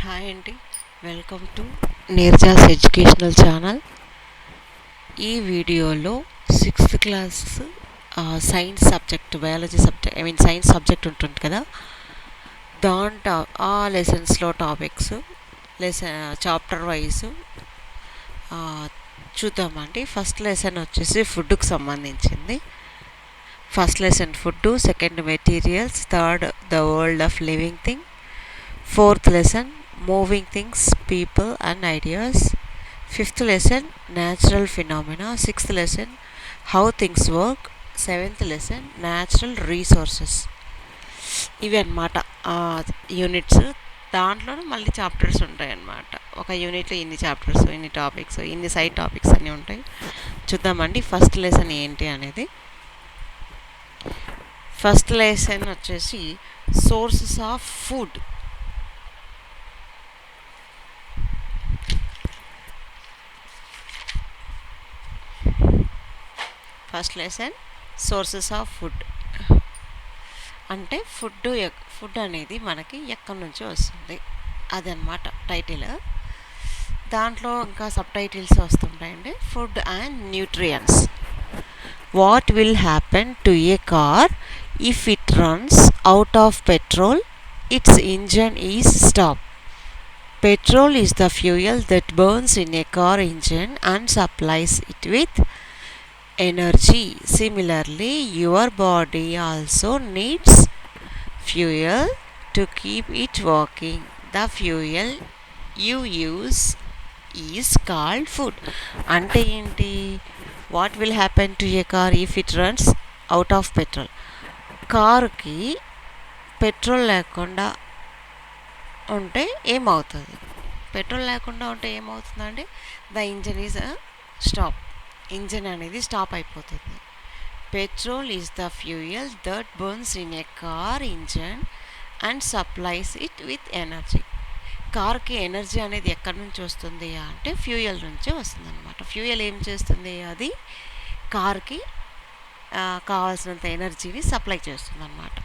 Hi అండి, welcome to నీర్జాస్ educational channel. ఈ వీడియోలో 6th class science subject, biology subject, science subject ఉంటుంది కదా, దాంట్లో ఆ లెసన్స్లో టాపిక్స్ చాప్టర్ వైజ్ చూద్దామండి. ఫస్ట్ లెసన్ వచ్చేసి ఫుడ్కి సంబంధించింది. First lesson food, second materials, third the world of living thing, fourth lesson moving things, people and ideas, fifth lesson natural phenomena, sixth lesson how things work, seventh lesson natural resources. ఇవి అన్నమాట units. దాంట్లోనే మళ్ళీ chapters ఉంటాయి అన్నమాట. ఒక యూనిట్లో ఇన్ని chapters, ఇన్ని టాపిక్స్, ఇన్ని సైడ్ టాపిక్స్ అన్నీ ఉంటాయి. చూద్దామండి ఫస్ట్ లెసన్ ఏంటి అనేది. ఫస్ట్ లెసన్ వచ్చేసి sources of food. First lesson sources of food అంటే ఫుడ్ అనేది మనకి ఎక్కడి నుంచి వస్తుంది అదనమాట టైటిల్. దాంట్లో ఇంకా సబ్ టైటిల్స్ వస్తుంటాయండి. Food and nutrients. What will happen to a car if it runs out of petrol, its engine is stop. Petrol is the fuel that burns in a car engine and supplies it with energy. Similarly, your body also needs fuel to keep it working. The fuel you use is called food. అంటే ఏంటి? What will happen to a car if it runs out of petrol. కారుకి petrol లేకుండా ఉంటే ఏమవుతుంది? Petrol లేకుండా ఉంటే ఏమవుతుందండి? The engine is stop. Engine అనేది స్టాప్ అయిపోతుంది. Petrol is the fuel that burns in a car engine and supplies it with energy. కార్కి ఎనర్జీ అనేది ఎక్కడి నుంచి వస్తుంది అంటే ఫ్యూయల్ నుంచే వస్తుంది అనమాట. ఫ్యూయల్ ఏం చేస్తుంది? అది కార్కి కావాల్సినంత ఎనర్జీని సప్లై చేస్తుంది అనమాట.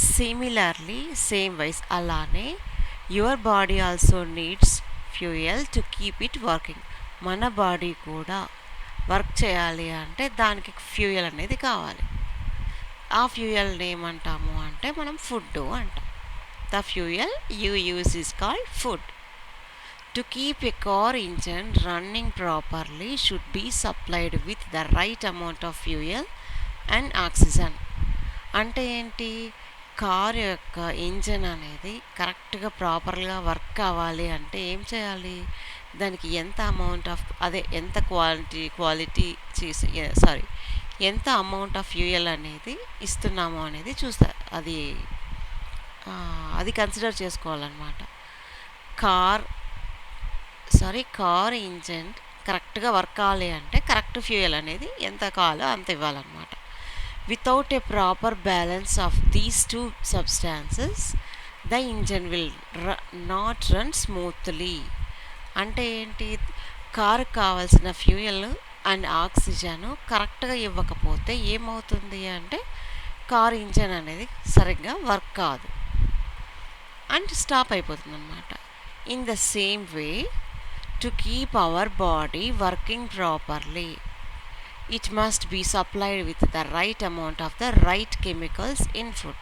సిమిలర్లీ, సేమ్ వైజ్ అలానే your body also needs fuel to keep it working. మన బాడీ కూడా వర్క్ చేయాలి అంటే దానికి ఫ్యూయల్ అనేది కావాలి. ఆ ఫ్యూయల్ని ఏమంటాము అంటే మనం ఫుడ్ అంటాం. The fuel you use is called food. To keep a car engine running properly should be supplied with the right amount of fuel and oxygen. అంటే ఏంటి? కార్ యొక్క ఇంజన్ అనేది కరెక్ట్గా ప్రాపర్గా వర్క్ కావాలి అంటే ఏం చేయాలి? దానికి ఎంత అమౌంట్ ఆఫ్ ఎంత ఎంత అమౌంట్ ఆఫ్ ఫ్యూయల్ అనేది ఇస్తున్నామో అనేది చూస్తారు. అది కన్సిడర్ చేసుకోవాలన్నమాట. కార్ ఇంజన్ కరెక్ట్గా వర్క్ కావాలి అంటే కరెక్ట్ ఫ్యూయల్ అనేది ఎంత కావాలో అంత ఇవ్వాలన్నమాట. Without a proper balance of these two substances, the engine will not run smoothly. అంటే ఏంటి? కారుకు కావాల్సిన ఫ్యూయల్ అండ్ ఆక్సిజన్ కరెక్ట్గా ఇవ్వకపోతే ఏమవుతుంది అంటే కార్ ఇంజన్ అనేది సరిగ్గా వర్క్ కాదు అండ్ స్టాప్ అయిపోతుంది అనమాట. In the same way, to keep our body working properly, it must be supplied with the right amount of the right chemicals in food.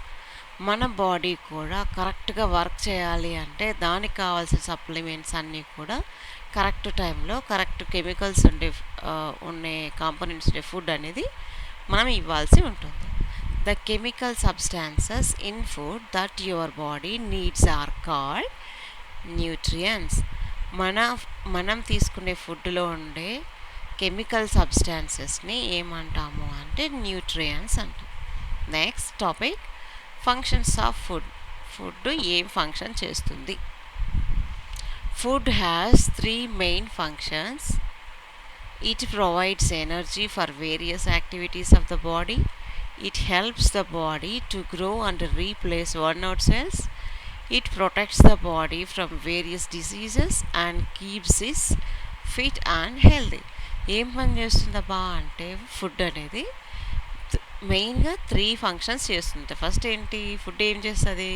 మన బాడీ కూడా కరెక్ట్గా వర్క్ చేయాలి అంటే దానికి కావాల్సిన సప్లిమెంట్స్ అన్నీ కూడా కరెక్ట్ టైంలో కరెక్ట్ కెమికల్స్ ఉండే కాంపోనెంట్స్ ఉండే ఫుడ్ అనేది మనం ఇవ్వాల్సి ఉంటుంది. The chemical substances in food that your body needs are called nutrients. మనం తీసుకునే ఫుడ్లో ఉండే కెమికల్ సబ్స్టాన్సెస్ని ఏమంటాము అంటే న్యూట్రియన్స్ అంటాం. Next topic functions of food. Food ఏం ఫంక్షన్ చేస్తుంది? Food has 3 main functions. It provides energy for various activities of the body. It helps the body to grow and replace worn out cells. It protects the body from various diseases and keeps is fit and healthy. ఏం పని చేస్తుందబ్బా అంటే food అనేది మెయిన్గా 3 functions చేస్తుంది. First ఏంటి? Food ఏం చేస్తుంది?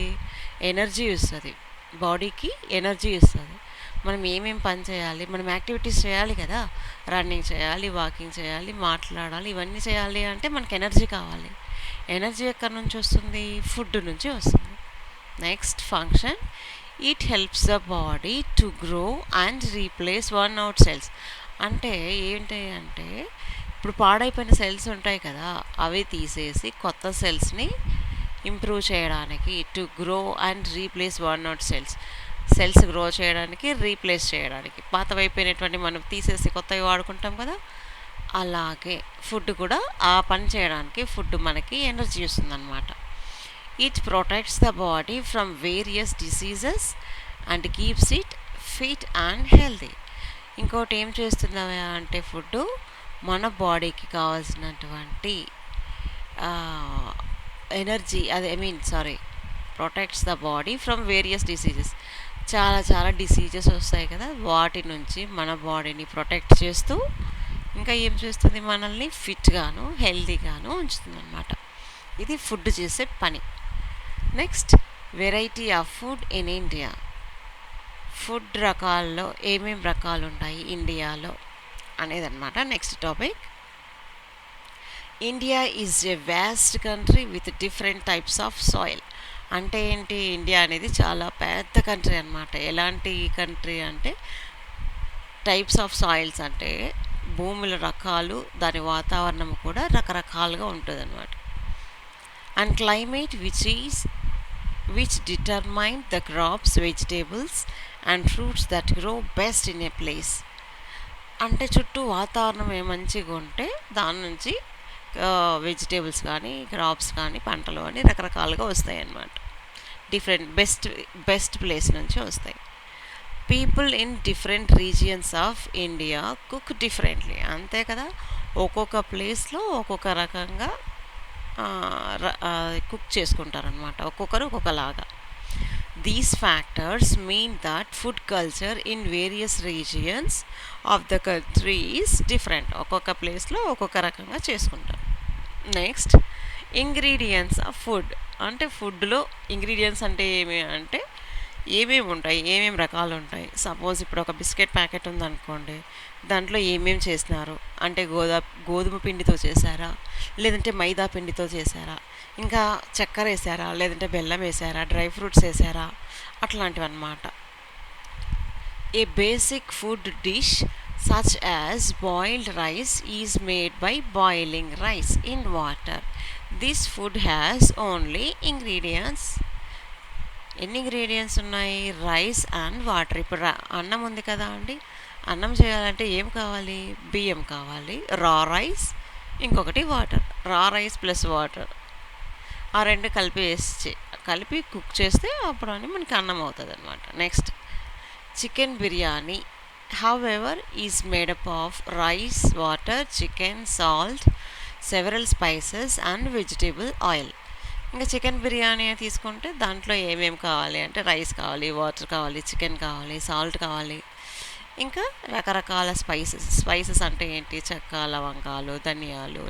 Energy ఇస్తుంది. బాడీకి ఎనర్జీ ఇస్తుంది. మనం ఏమేం పని చేయాలి, మనం యాక్టివిటీస్ చేయాలి కదా, రన్నింగ్ చేయాలి, వాకింగ్ చేయాలి, మాట్లాడాలి, ఇవన్నీ చేయాలి అంటే మనకి ఎనర్జీ కావాలి. ఎనర్జీ ఎక్కడి నుంచి వస్తుంది? ఫుడ్ నుంచి వస్తుంది. Next function, it helps the body to grow and replace one out cells. అంటే ఏంటి అంటే ఇప్పుడు పాడైపోయిన సెల్స్ ఉంటాయి కదా, అవి తీసేసి కొత్త సెల్స్ని ఇంప్రూవ్ చేయడానికి, to grow and replace one not cells grow చేయడానికి, రీప్లేస్ చేయడానికి, పాతవైపోయినటువంటి మనం తీసేసి కొత్తవి వాడుకుంటాం కదా, అలాగే ఫుడ్ కూడా ఆ పని చేయడానికి ఫుడ్ మనకి ఎనర్జీ ఇస్తుంది అనమాట. It protects the body from various diseases and keeps it fit and healthy. ఇంకోటి ఏం చేస్తుందా అంటే ఫుడ్ మన బాడీకి కావాల్సినటువంటి ఎనర్జీ, అది protects the body from various diseases. చాలా చాలా డిసీజెస్ వస్తాయి కదా, వాటి నుంచి మన బాడీని ప్రొటెక్ట్ చేస్తూ ఇంకా ఏం చేస్తుంది, మనల్ని ఫిట్గాను హెల్తీగాను ఉంచుతుంది అనమాట. ఇది ఫుడ్ చేసే పని. Next, variety of food in India. Food రకాల్లో ఏమేం రకాలు ఉంటాయి ఇండియాలో అనేదన్నమాట next topic. India is a vast country with different types of soil. అంటే ఏంటి, ఇండియా అనేది చాలా పెద్ద కంట్రీ అనమాట. ఎలాంటి కంట్రీ అంటే టైప్స్ ఆఫ్ సాయిల్స్ అంటే భూముల రకాలు, దాని వాతావరణం కూడా రకరకాలుగా ఉంటుంది అనమాట. And climate which determine the crops, vegetables and fruits that grow best in a place. అంటే చుట్టూ వాతావరణం మంచిగా ఉంటే దాని నుంచి వెజిటేబుల్స్ కానీ క్రాప్స్ కానీ పంటలు కానీ రకరకాలుగా వస్తాయి అన్నమాట. డిఫరెంట్ బెస్ట్ ప్లేస్ నుంచి వస్తాయి. People in different regions of India cook differently. అంతే కదా, ఒక్కొక్క ప్లేస్లో ఒక్కొక్క రకంగా కుక్ చేసుకుంటారనమాట, ఒక్కొక్కరు ఒక్కొక్కలాగా. These factors mean that food culture in various regions of the country is different. ఒక్కొక్క ప్లేస్లో ఒక్కొక్క రకంగా చేసుకుంటారు. Next, ingredients of food. అంటే ఫుడ్లో ఇంగ్రీడియంట్స్ అంటే ఏమేమి ఉంటాయి, ఏమేమి రకాలు ఉంటాయి. సపోజ్ ఇప్పుడు ఒక బిస్కెట్ ప్యాకెట్ ఉందనుకోండి, దాంట్లో ఏమేమి చేసినారు అంటే గోధుమ పిండితో చేశారా, లేదంటే మైదా పిండితో చేశారా, ఇంకా చక్కెర వేసారా, లేదంటే బెల్లం వేసారా, డ్రై ఫ్రూట్స్ వేసారా, అట్లాంటివి అన్నమాట. A basic food dish such as boiled rice is made by boiling rice in water. This food has only ingredients. ఎన్ని ఇంగ్రీడియంట్స్ ఉన్నాయి? Rice and water. ఇప్పుడు అన్నం ఉంది కదా అండి, అన్నం చేయాలంటే ఏం కావాలి? బియ్యం కావాలి, రా రైస్, ఇంకొకటి వాటర్. రా రైస్ ప్లస్ వాటర్, ఆ రెండు కలిపి కుక్ చేస్తే అప్పుడు అని మనకి అన్నం అవుతుంది అనమాట. Next, chicken biryani however is made up of rice, water, chicken, salt, several spices and vegetable oil. ఇంకా చికెన్ బిర్యానీ తీసుకుంటే దాంట్లో ఏమేమి కావాలి అంటే రైస్ కావాలి, వాటర్ కావాలి, చికెన్ కావాలి, సాల్ట్ కావాలి, ఇంకా రకరకాల స్పైసెస్ అంటే ఏంటి, చెక్క, లవంగాలు, ధనియాలు,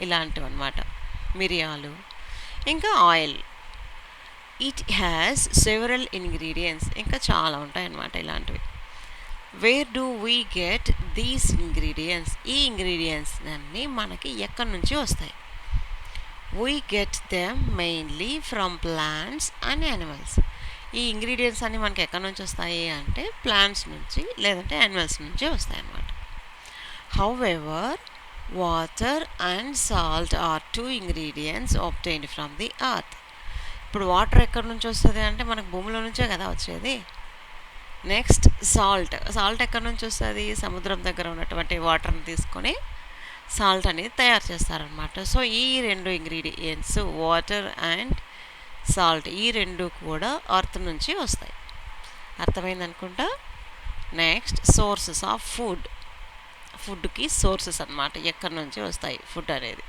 ఇలాంటివి అన్నమాట, మిరియాలు, ఇంకా oil. It has several ingredients, ఇంకా చాలా ఉంటాయి అన్నమాట ఇలాంటివి. Where do we get these ingredients? ఈ ఇంగ్రీడియంట్స్ అన్నీ మనకి ఎక్కడి నుంచి వస్తాయి? We get them mainly from plants and animals. ఈ ఇంగ్రీడియంట్స్ అన్నీ మనకి ఎక్కడి నుంచి వస్తాయి అంటే ప్లాంట్స్ నుంచి లేదంటే యానిమల్స్ నుంచి వస్తాయి అన్నమాట. However water and salt are 2 ingredients obtained from the earth. ఇప్పుడు వాటర్ ఎక్కడి నుంచి వస్తుంది అంటే మనకు భూమిలో నుంచే కదా వచ్చేది. నెక్స్ట్, సాల్ట్ ఎక్కడి నుంచి వస్తుంది? సముద్రం దగ్గర ఉన్నటువంటి వాటర్ని తీసుకొని సాల్ట్ అనేది తయారు చేస్తారనమాట. సో ఈ 2 ఇంగ్రీడియంట్స్ వాటర్ అండ్ సాల్ట్, ఈ 2 కూడా ఎర్త్ నుంచి వస్తాయి. అర్థమైంది అనుకుంటా. నెక్స్ట్, సోర్సెస్ ఆఫ్ ఫుడ్కి సోర్సెస్ అన్నమాట, ఎక్కడి నుంచి వస్తాయి ఫుడ్ అనేది.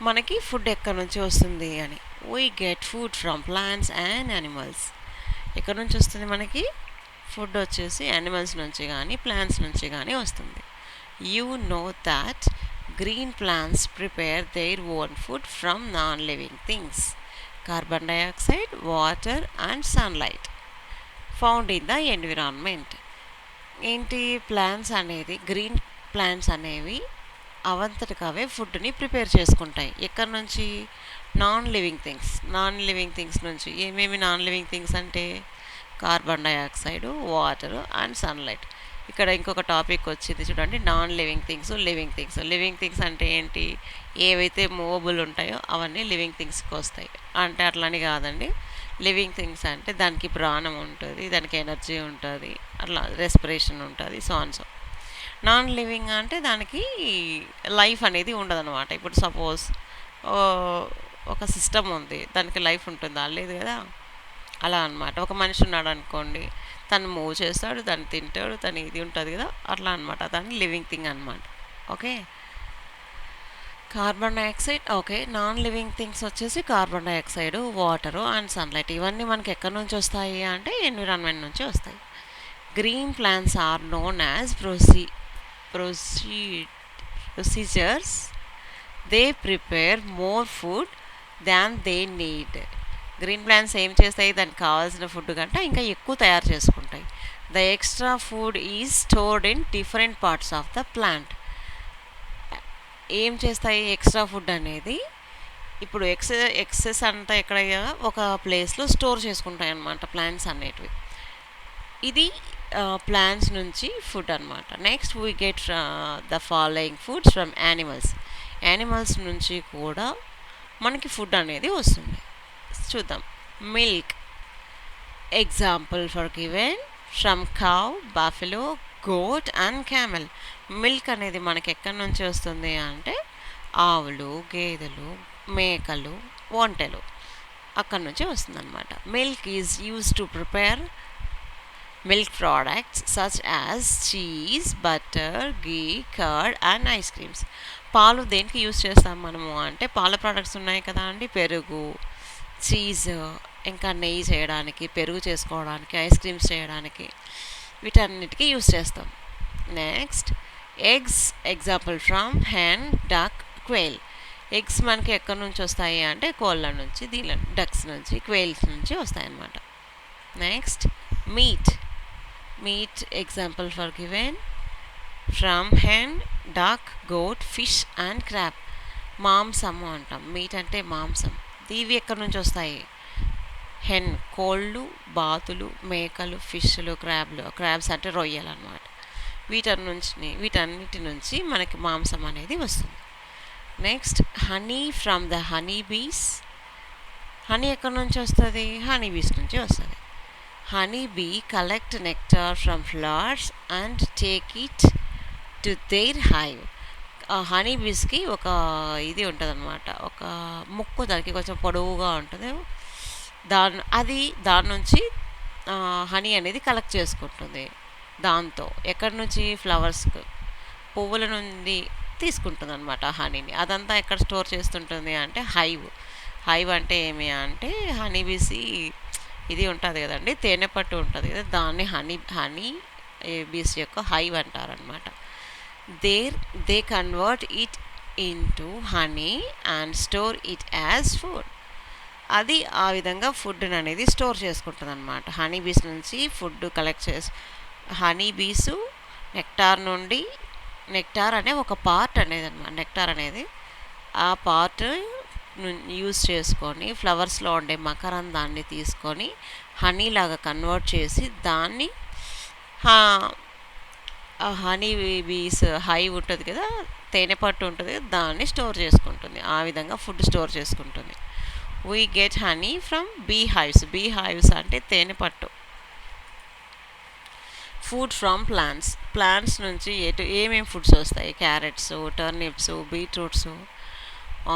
మనకి ఫుడ్ ఎక్కడి నుంచి వస్తుంది అని, we get food from plants and animals. ఎక్కడి నుంచి వస్తుంది మనకి ఫుడ్ వచ్చేసి యానిమల్స్ నుంచి కానీ ప్లాంట్స్ నుంచి కానీ వస్తుంది. You know that green plants prepare their own food from non living things, carbon dioxide, water and sunlight. Found in the environment. ఏంటి ప్లాంట్స్ అనేది, గ్రీన్ ప్లాంట్స్ అనేవి అవంతటికి అవే ఫుడ్ని ప్రిపేర్ చేసుకుంటాయి. ఎక్కడి నుంచి? నాన్ లివింగ్ థింగ్స్ నుంచి. ఏమేమి నాన్ లివింగ్ థింగ్స్ అంటే carbon dioxide, water and sunlight. ఇక్కడ ఇంకొక టాపిక్ వచ్చింది చూడండి, non living things, living things. Living things అంటే ఏంటి? ఏవైతే మూవబుల్ ఉంటాయో అవన్నీ లివింగ్ థింగ్స్కి వస్తాయి. అంటే అట్లని కాదండి, లివింగ్ థింగ్స్ అంటే దానికి ప్రాణం ఉంటుంది, దానికి ఎనర్జీ ఉంటుంది, అట్లా రెస్పిరేషన్ ఉంటుంది, so and so. Non living అంటే దానికి లైఫ్ అనేది ఉండదన్నమాట. ఇప్పుడు సపోజ్ ఒక సిస్టమ్ ఉంది, దానికి లైఫ్ ఉంటుందా? లేదు కదా. అలా అనమాట. ఒక మనిషి ఉన్నాడు అనుకోండి, తను మూవ్ చేస్తాడు, తను తింటాడు, తను ఇది ఉంటుంది కదా, అట్లా అనమాట. దాన్ని లివింగ్ థింగ్ అనమాట. Okay. Carbon dioxide. Okay. Non living things వచ్చేసి carbon dioxide, water and sunlight. ఇవన్నీ మనకి ఎక్కడి నుంచి వస్తాయి అంటే ఎన్విరాన్మెంట్ నుంచి వస్తాయి. Green plants are known as producers. They prepare more food than they need. Green plants ఏం చేస్తాయి? దానికి కావాల్సిన ఫుడ్ కంటే ఇంకా ఎక్కువ తయారు చేసుకుంటాయి. The extra food is stored in different parts of the plant. ఏం చేస్తాయి ఎక్స్ట్రా ఫుడ్ అనేది? ఇప్పుడు ఎక్సెస్ అంతా ఎక్కడ ఒక ప్లేస్లో స్టోర్ చేసుకుంటాయి అన్నమాట ప్లాంట్స్ అనేటివి. ఇది ప్లాంట్స్ నుంచి ఫుడ్ అనమాట. Next we get the following foods from animals. Animals నుంచి కూడా మనకి ఫుడ్ అనేది వస్తుంది. చూద్దాం. Milk example for given from cow, buffalo, goat and camel. Milk అనేది మనకి ఎక్కడి నుంచి వస్తుంది అంటే ఆవులు, గేదెలు, మేకలు, ఒంటెలు, అక్కడి నుంచి వస్తుంది అనమాట. Milk is use to prepare milk products such as cheese, butter, ghee, curd and ice creams. పాలు దేనికి యూజ్ చేస్తాం మనము అంటే పాల ప్రోడక్ట్స్ ఉన్నాయి కదా అండి, పెరుగు, చీజ్, ఇంకా నెయ్యి చేయడానికి, పెరుగు చేసుకోవడానికి, ఐస్ క్రీమ్స్ చేయడానికి, వీటన్నిటికీ యూజ్ చేస్తాం. Next eggs example from hen, duck, quail. Eggs మనకి ఎక్కడి నుంచి వస్తాయి అంటే కోళ్ళ నుంచి, దీని డక్స్ నుంచి, క్వేల్స్ నుంచి వస్తాయి అన్నమాట. Next meat example for given from hen, duck, goat, fish and crab. మాంసము అంటాం. మీట్ అంటే మాంసం. ఇవి ఎక్కడి నుంచి వస్తాయి? హెన్ కోళ్ళు, బాతులు, మేకలు, ఫిష్లు, క్రాబ్స్ అంటే రొయ్యలు అనమాట. వీటన్నిటి నుంచి మనకి మాంసం అనేది వస్తుంది. Next honey from the honey bees. Honey ఎక్కడి నుంచి వస్తుంది? హనీ బీస్ నుంచి వస్తుంది. Honey bee collect nectar from flowers and take it to their hive. Honey బీస్కి ఒక ఇది ఉంటుంది అనమాట, ఒక ముక్కు దానికి కొంచెం పొడవుగా ఉంటుంది. దాని నుంచి హనీ అనేది కలెక్ట్ చేసుకుంటుంది. దాంతో ఎక్కడి నుంచి? ఫ్లవర్స్, పువ్వుల నుండి తీసుకుంటుంది అనమాట హనీని. అదంతా ఎక్కడ స్టోర్ చేస్తుంటుంది అంటే హైవ్ అంటే ఏమి అంటే హనీ బీసి ఇది ఉంటుంది కదండి, తేనె పట్టు ఉంటుంది కదా, దాన్ని హనీ బీస్ యొక్క హైవ్ అంటారనమాట. They convert it into honey and store it as food. అది ఆ విధంగా ఫుడ్ అనేది స్టోర్ చేసుకుంటుంది అనమాట. హనీ బీస్ నుంచి ఫుడ్ కలెక్ట్ చేసి, హనీ బీసు నెక్టార్ అనే ఒక పార్ట్ అనేది అనమాట. నెక్టార్ అనేది ఆ పార్ట్ యూజ్ చేసుకొని ఫ్లవర్స్లో ఉండే మకరందాన్ని తీసుకొని హనీలాగా కన్వర్ట్ చేసి దాన్ని హనీ బీస్ హైవ్ ఉంటుంది కదా, తేనె పట్టు ఉంటుంది కదా, దాన్ని స్టోర్ చేసుకుంటుంది. ఆ విధంగా ఫుడ్ స్టోర్ చేసుకుంటుంది. We get honey from beehives అంటే తేనె పట్టు. ఫుడ్ ఫ్రమ్ ప్లాంట్స్ నుంచి ఏమేమి ఫుడ్స్ వస్తాయి? Carrots, turnips, beetroots,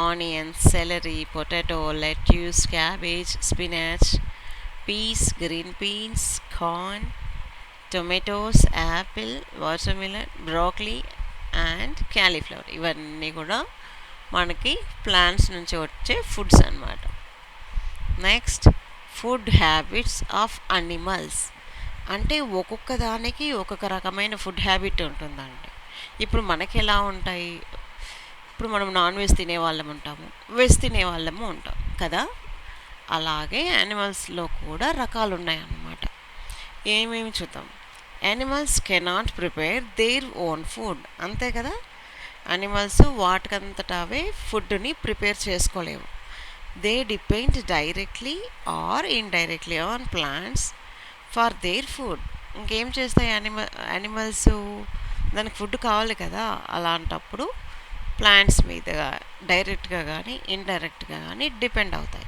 onions, celery, potato, lettuce, cabbage, spinach, peas, green beans, corn, tomatoes, apple, watermelon, broccoli and cauliflower. ఇవన్నీ కూడా మనకి ప్లాంట్స్ నుంచి వచ్చే ఫుడ్స్ అన్నమాట. Next food habits of animals. అంటే ఒక్కొక్క దానికి ఒక్కొక్క రకమైన ఫుడ్ హ్యాబిట్ ఉంటుందండి. ఇప్పుడు మనకి ఎలా ఉంటాయి? ఇప్పుడు మనం నాన్ వెజ్ తినే వాళ్ళము ఉంటాము, వెజ్ తినే వాళ్ళము ఉంటాం కదా. అలాగే యానిమల్స్లో కూడా రకాలు ఉన్నాయన్నమాట. ఏమేమి చూద్దాం. Animals cannot prepare their own food. అంతే కదా, యానిమల్స్ వాటికంతటా అవే ఫుడ్ని ప్రిపేర్ చేసుకోలేవు. They depend directly or indirectly on plants for their food. ఇంకేం చేస్తాయి యానిమల్స్? దానికి ఫుడ్ కావాలి కదా, అలాంటప్పుడు ప్లాంట్స్ మీద డైరెక్ట్గా కానీ ఇండైరెక్ట్గా కానీ డిపెండ్ అవుతాయి.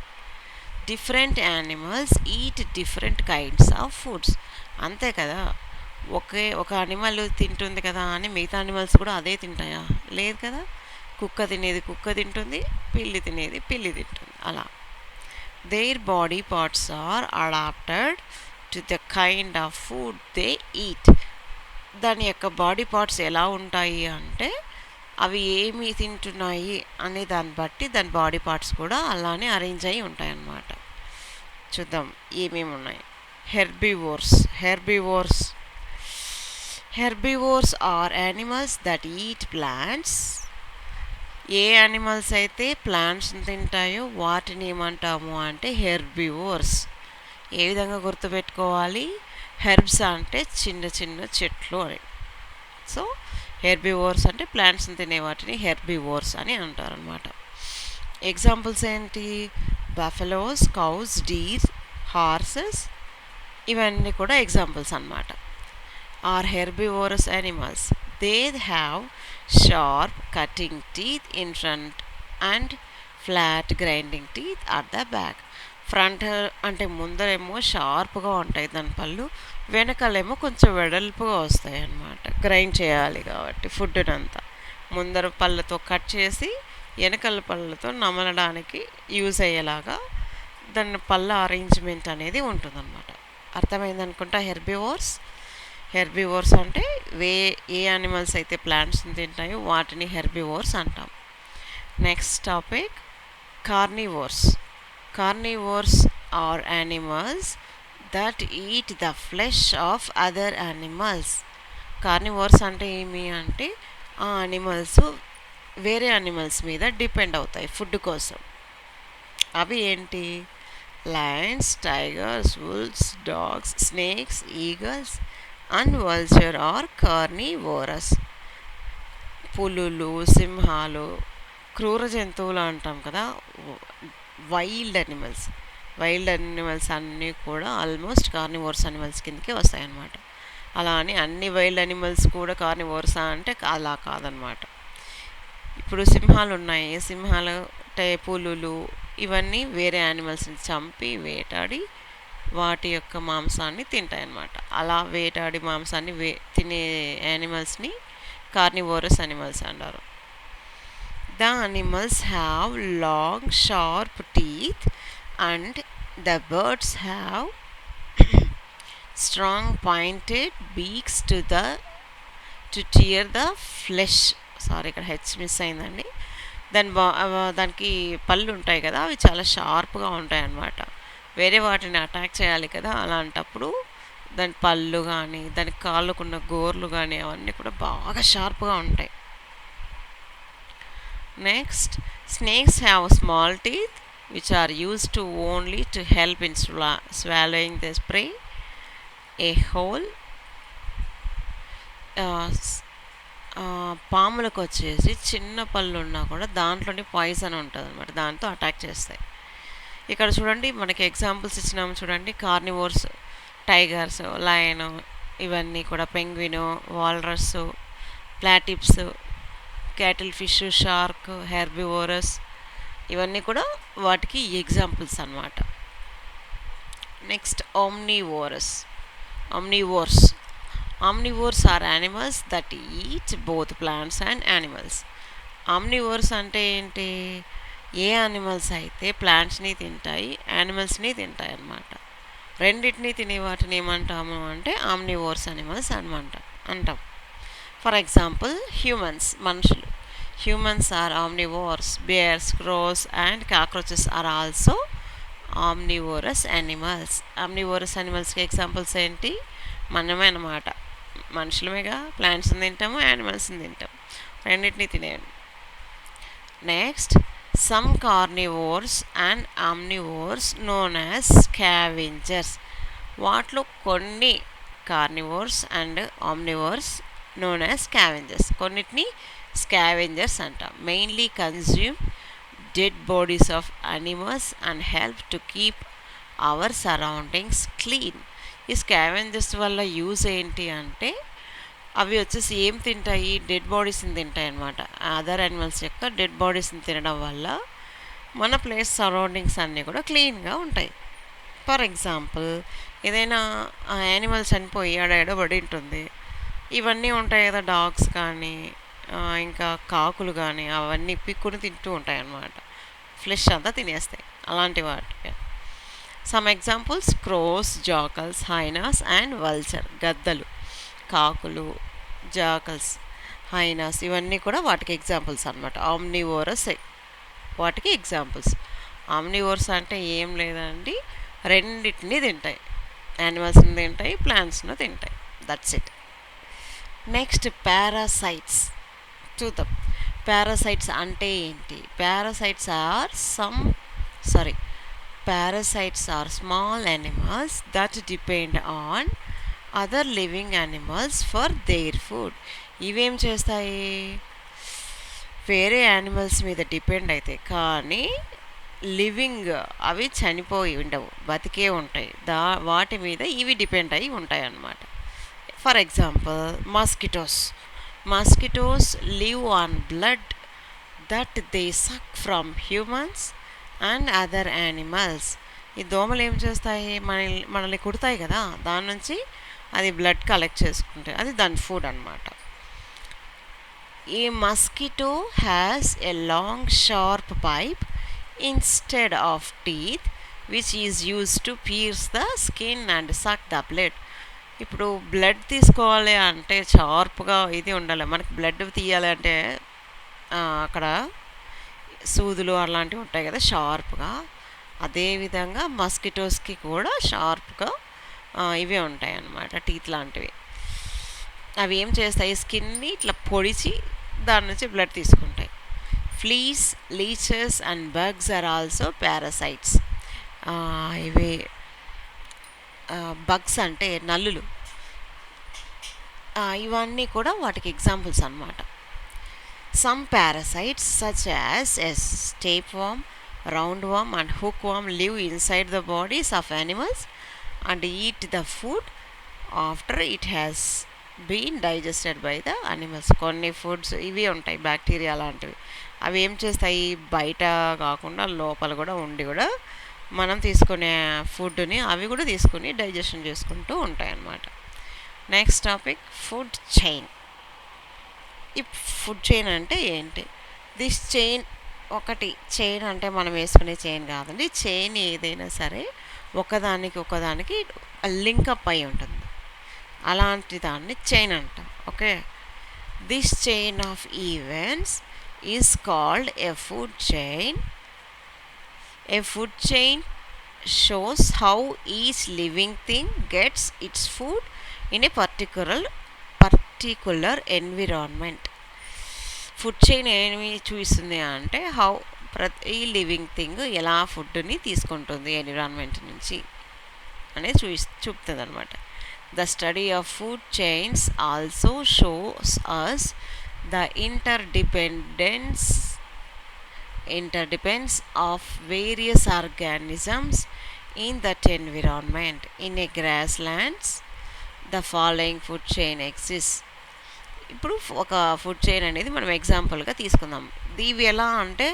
Different animals eat different kinds of foods. అంతే కదా, ఒక అనిమల్ తింటుంది కదా అని మిగతా అనిమల్స్ కూడా అదే తింటాయా? లేదు కదా. కుక్క తినేది కుక్క తింటుంది, పిల్లి తినేది పిల్లి తింటుంది. అలా their body parts are adapted to the kind of food they eat. దాని యొక్క బాడీ పార్ట్స్ ఎలా ఉంటాయి అంటే అవి ఏమి తింటున్నాయి అనే దాన్ని బట్టి దాని బాడీ పార్ట్స్ కూడా అలానే అరేంజ్ అయి ఉంటాయి అన్నమాట. చూద్దాం ఏమేమి ఉన్నాయి. Herbivores are animals that eat plants. ఏ యానిమల్స్ అయితే ప్లాంట్స్ని తింటాయో వాటిని ఏమంటాము అంటే హెర్బివోర్స్. ఏ విధంగా గుర్తుపెట్టుకోవాలి? హెర్బ్స్ అంటే చిన్న చిన్న చెట్లు అని. సో హెర్బివోర్స్ అంటే ప్లాంట్స్ని తినే వాటిని హెర్బివోర్స్ అని అంటారనమాట. ఎగ్జాంపుల్స్ ఏంటి? బఫెలోస్, కౌస్, డీర్, హార్సెస్, ఇవన్నీ కూడా ఎగ్జాంపుల్స్ అన్నమాట. Are herbivorous animals. They have sharp cutting teeth in front and flat grinding teeth at the back. Front అంటే ముందరేమో షార్ప్గా ఉంటాయి దాని పళ్ళు, వెనకాలేమో కొంచెం వెడల్పుగా వస్తాయి అన్నమాట. గ్రైండ్ చేయాలి కాబట్టి ఫుడ్ని అంతా ముందర పళ్ళతో కట్ చేసి వెనకాల పళ్ళతో నమలడానికి యూజ్ అయ్యేలాగా దాని పళ్ళ అరేంజ్మెంట్ అనేది ఉంటుందన్నమాట. అర్థమైంది అనుకుంటా. హెర్బివోర్స్ అంటే ఏ యానిమల్స్ అయితే ప్లాంట్స్ని తింటాయో వాటిని హెర్బివోర్స్ అంటాం. Next topic carnivores. Carnivores are animals that eat the flesh of other animals. Carnivores అంటే ఏమి అంటే ఆ యానిమల్స్ వేరే యానిమల్స్ మీద డిపెండ్ అవుతాయి ఫుడ్ కోసం. అవి ఏంటి? Lions, tigers, wolves, dogs, snakes, eagles and vulture are carnivorous. పులులు, సింహాలు, క్రూర జంతువులు అంటాం కదా, వైల్డ్ అనిమల్స్ అన్నీ కూడా ఆల్మోస్ట్ కార్నివోర్స్ అనిమల్స్ కిందకే వస్తాయన్నమాట. అలా అని అన్ని వైల్డ్ అనిమల్స్ కూడా కార్నివోర్సా అంటే అలా కాదనమాట. ఇప్పుడు సింహాలు ఉన్నాయి, పులులు ఇవన్నీ వేరే యానిమల్స్ని చంపి వేటాడి వాటి యొక్క మాంసాన్ని తింటాయన్నమాట. అలా వేటాడి మాంసాన్ని తినే యానిమల్స్ని కార్నివోరస్ అనిమల్స్ అంటారు. The animals have long, sharp teeth and the birds have strong pointed beaks to tear the flesh. Sorry, ఇక్కడ హెచ్ మిస్ అయిందండి. దానికి పళ్ళు ఉంటాయి కదా, అవి చాలా షార్ప్గా ఉంటాయి అన్నమాట. వేరే వాటిని అటాక్ చేయాలి కదా, అలాంటప్పుడు దాని పళ్ళు కానీ దానికి కాళ్ళకున్న గోర్లు కానీ అవన్నీ కూడా బాగా షార్ప్గా ఉంటాయి. Next, snakes have small teeth which are used only to help in swallowing their prey. A hole. పాములకు వచ్చేసి చిన్న పళ్ళు ఉన్నా కూడా దాంట్లోనే పాయిజన్ ఉంటుంది అనమాట, దాంతో అటాక్ చేస్తాయి. ఇక్కడ చూడండి మనకి ఎగ్జాంపుల్స్ ఇచ్చినాము చూడండి. కార్నివోర్స్, టైగర్స్, లయన్, ఇవన్నీ కూడా penguin, walrus, platypus, cattle fish, shark, herbivorous, ఇవన్నీ కూడా వాటికి ఎగ్జాంపుల్స్ అన్నమాట. Next omnivores are animals that eat both plants and animals. omnivores అంటే ఏంటి? ఏ యానిమల్స్ అయితే ప్లాంట్స్ని తింటాయి, యానిమల్స్ని తింటాయి అన్నమాట. రెండింటిని తినే వాటిని ఏమంటాము అంటే omnivores animals అంటాం. ఫర్ ఎగ్జాంపుల్ మనుషులు. Humans are omnivores. Bears, crows and cockroaches are also omnivorous animals. omnivorous animalస్కి ఎగ్జాంపుల్స్ ఏంటి? మనమే అన్నమాట. మనుషులమేగా, ప్లాంట్స్ని తింటాము, యానిమల్స్ని తింటాం, రెండింటిని తినేయండి. Next, some carnivores and omnivores known as scavengers. వాటిలో కొన్ని carnivores and omnivores known as scavengers. కొన్నిటిని స్కావెంజర్స్ అంటాం. Mainly consume dead bodies of animals and help to keep our surroundings clean. ఈ స్కావెంజర్స్ వల్ల యూజ్ ఏంటి అంటే అవి వచ్చేసి ఏం తింటాయి, డెడ్ బాడీస్ని తింటాయి అన్నమాట. అదర్ యానిమల్స్ యొక్క డెడ్ బాడీస్ని తినడం వల్ల మన ప్లేస్ సరౌండింగ్స్ అన్నీ కూడా క్లీన్గా ఉంటాయి. ఫర్ ఎగ్జాంపుల్, ఏదైనా యానిమల్ చనిపోయి ఎడబడి ఉంటుంది, ఇవన్నీ ఉంటాయి కదా, డాగ్స్ కానీ ఇంకా కాకులు కానీ అవన్నీ పిక్కుని తింటూ ఉంటాయి అన్నమాట. ఫ్లెష్ అంతా తినేస్తాయి అలాంటి వాటికి. Some examples crows, jackals, hyenas and vulture. గద్దలు, కాకులు, జాకల్స్, హైనాస్ ఇవన్నీ కూడా వాటికి ఎగ్జాంపుల్స్ అనమాట. ఆమ్నివోరస్ వాటికి ఎగ్జాంపుల్స్. ఆమ్నివోరస్ అంటే ఏం లేదండి, రెండింటిని తింటాయి. యానిమల్స్ని తింటాయి, ప్లాంట్స్ను తింటాయి. That's it. నెక్స్ట్ పారాసైట్స్ చూద్దాం. పారాసైట్స్ అంటే ఏంటి? Parasites are small animals that depend on other living animals for their food. ఇవేం చేస్తాయి? వేరే యానిమల్స్ మీద డిపెండ్ అవుతాయి, కానీ లివింగ్ అవి చనిపోయి ఉండవు, బతికే ఉంటాయి. వాటి మీద ఇవి డిపెండ్ అయి ఉంటాయి అన్నమాట. For example, mosquitoes live on blood that they suck from humans and other animals. ఈ దోమలు ఏం చేస్తాయి, మనల్ని కుడతాయి కదా, దాని నుంచి అది బ్లడ్ కలెక్ట్ చేసుకుంటాయి, అది దాని ఫుడ్ అన్నమాట. ఈ mosquito has a long sharp pipe instead of teeth which is use to pierce the skin and suck the blood. ఇప్పుడు బ్లడ్ తీసుకోవాలి అంటే షార్ప్గా ఇది ఉండాలి. మనకి బ్లడ్ తీయాలి అంటే అక్కడ సూదులు అలాంటివి ఉంటాయి కదా షార్ప్గా. అదేవిధంగా మస్కిటోస్కి కూడా షార్ప్గా ఇవే ఉంటాయి అన్నమాట, టీత్ లాంటివి. అవి ఏం చేస్తాయి, స్కిన్ని ఇట్లా పొడిచి దాని నుంచి బ్లడ్ తీసుకుంటాయి. Fleas, leeches and bugs are also parasites. ఇవి బగ్స్ అంటే నల్లులు, ఇవన్నీ కూడా వాటికి ఎగ్జాంపుల్స్ అన్నమాట. Some parasites such as tapeworm, roundworm and hookworm live inside the bodies of animals and eat the food after it has been digested by the animals. కొన్ని foods ఇవి ఉంటాయి బ్యాక్టీరియా లాంటివి, అవి ఏం చేస్తాయి, బయట కాకుండా లోపల కూడా ఉండి కూడా మనం తీసుకునే ఫుడ్ని అవి కూడా తీసుకుని డైజెషన్ చేసుకుంటూ ఉంటాయి అన్నమాట. Next topic, food chain. ఈ ఫుడ్ చైన్ అంటే ఏంటి? దిస్ చైన్, ఒకటి చైన్ అంటే మనం వేసుకునే చైన్ కాదండి, చైన్ ఏదైనా సరే ఒకదానికి లింకప్ అయి ఉంటుంది, అలాంటి దాన్ని చైన్ అంటాం. Okay, this chain of events is called a food chain. A food chain shows how each living thing gets it's food in a particular environment. Food chain ఏమి చూపిస్తుంది అంటే ప్రతి లివింగ్ థింగ్ ఎలా ఫుడ్ని తీసుకుంటుంది ఎన్విరాన్మెంట్ నుంచి అనేది చూపుతుంది అనమాట. The study of food chains also shows us the interdependence of various organisms in that environment. In a grasslands, the following food chain exists. ఇప్పుడు ఒక ఫుడ్ చైన్ అనేది మనం ఎగ్జాంపుల్గా తీసుకుందాం. ఇవి ఎలా అంటే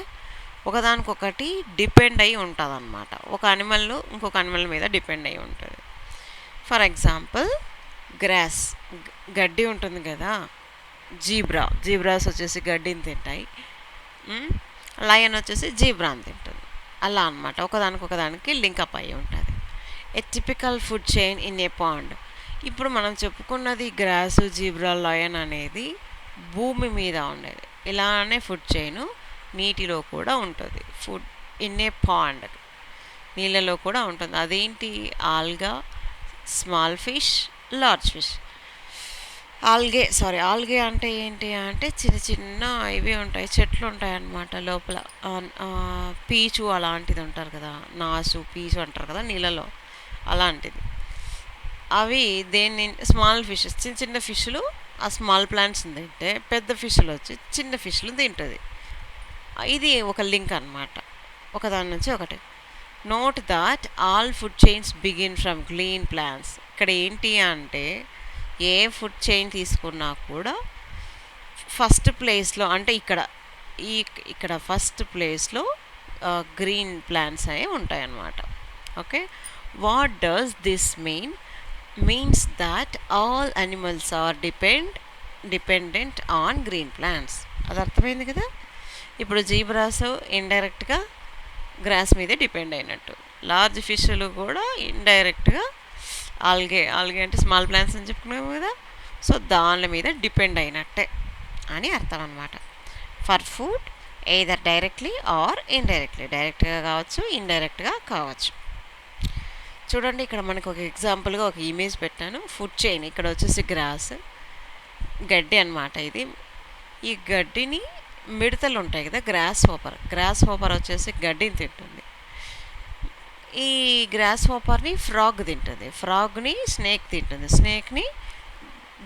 ఒకదానికొకటి డిపెండ్ అయి ఉంటుంది అన్నమాట. ఒక అనిమల్ ఇంకొక అనిమల్ మీద డిపెండ్ అయి ఉంటుంది. ఫర్ ఎగ్జాంపుల్, గ్రాస్, గడ్డి ఉంటుంది కదా, జీబ్రాస్ వచ్చేసి గడ్డిని తింటాయి, లయన్ వచ్చేసి జీబ్రాని తింటుంది, అలా అనమాట. ఒకదానికి లింకప్ అయ్యి ఉంటుంది. A typical food chain in a pond. ఇప్పుడు మనం చెప్పుకున్నది గ్రాసు, జీబ్రా, లయన్ అనేది భూమి మీద ఉండేది. ఇలానే ఫుడ్ చైన్ నీటిలో కూడా ఉంటుంది. ఫుడ్ ఇన్ ఏ పాండ్, నీళ్ళలో కూడా ఉంటుంది. అదేంటి, algae, small fish, large fish. Algae అంటే ఏంటి అంటే చిన్న చిన్న ఇవి ఉంటాయి, చెట్లు ఉంటాయి అన్నమాట లోపల. పీచు అలాంటిది ఉంటారు కదా, నాసు, పీచు అంటారు కదా నీళ్ళలో, అలాంటిది. అవి దేన్ని స్మాల్ ఫిషెస్ చిన్న చిన్న ఫిష్లు ఆ స్మాల్ ప్లాంట్స్ తింటే పెద్ద ఫిష్లు వచ్చి చిన్న ఫిష్లు తింటుంది. ఇది ఒక లింక్ అన్నమాట, ఒకదాని నుంచి ఒకటి. Note that all food chains begin from green plants. ఇక్కడ ఏంటి అంటే ఏ ఫుడ్ చైన్ తీసుకున్నా కూడా ఫస్ట్ ప్లేస్లో అంటే ఈ ఇక్కడ ఫస్ట్ ప్లేస్లో గ్రీన్ ప్లాంట్స్ అవి ఉంటాయన్నమాట. Okay, what does this means that all animals are dependent on green plants. అది అర్థమైంది కదా. ఇప్పుడు జీబ్రాస్ ఇండైరెక్ట్గా గ్రాస్ మీదే డిపెండ్ అయినట్టు, లార్జ్ ఫిష్లు కూడా ఇండైరెక్ట్గా ఆల్గే అంటే స్మాల్ ప్లాంట్స్ అని చెప్పుకున్నాము కదా, సో దాని మీద డిపెండ్ అయినట్టే అని అర్థం అనమాట. For food either directly or indirectly, డైరెక్ట్గా కావచ్చు ఇండైరెక్ట్గా కావచ్చు. చూడండి ఇక్కడ మనకు ఒక ఎగ్జాంపుల్గా ఒక ఇమేజ్ పెట్టాను. ఫుడ్ చైన్ ఇక్కడ వచ్చేసి గ్రాస్, గడ్డి అనమాట ఇది. ఈ గడ్డిని మిడతలు ఉంటాయి కదా, గ్రాస్ హోపర్ వచ్చేసి గడ్డిని తింటుంది. ఈ గ్రాస్ హోపర్ని ఫ్రాగ్ తింటుంది, ఫ్రాగ్ని స్నేక్ తింటుంది, స్నేక్ని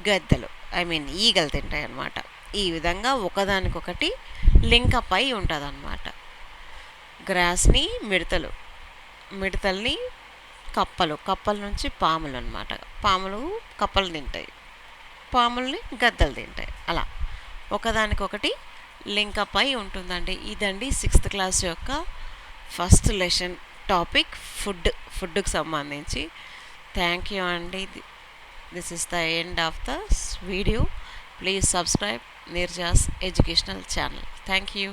గద్దలు ఈగలు తింటాయి అన్నమాట. ఈ విధంగా ఒకదానికొకటి లింకప్ అయి ఉంటుంది అన్నమాట. గ్రాస్ని మిడతల్ని కప్పల నుంచి పాములు అన్నమాట. పాములు కప్పలు తింటాయి, పాముల్ని గద్దలు తింటాయి. అలా ఒకదానికొకటి లింకప్ అయి ఉంటుందండి. ఇదండి 6th క్లాస్ యొక్క ఫస్ట్ లెసన్ టాపిక్ ఫుడ్కి సంబంధించి. థ్యాంక్ యూ అండి. This is the end of the video. Please subscribe Nirja's educational channel. Thank you.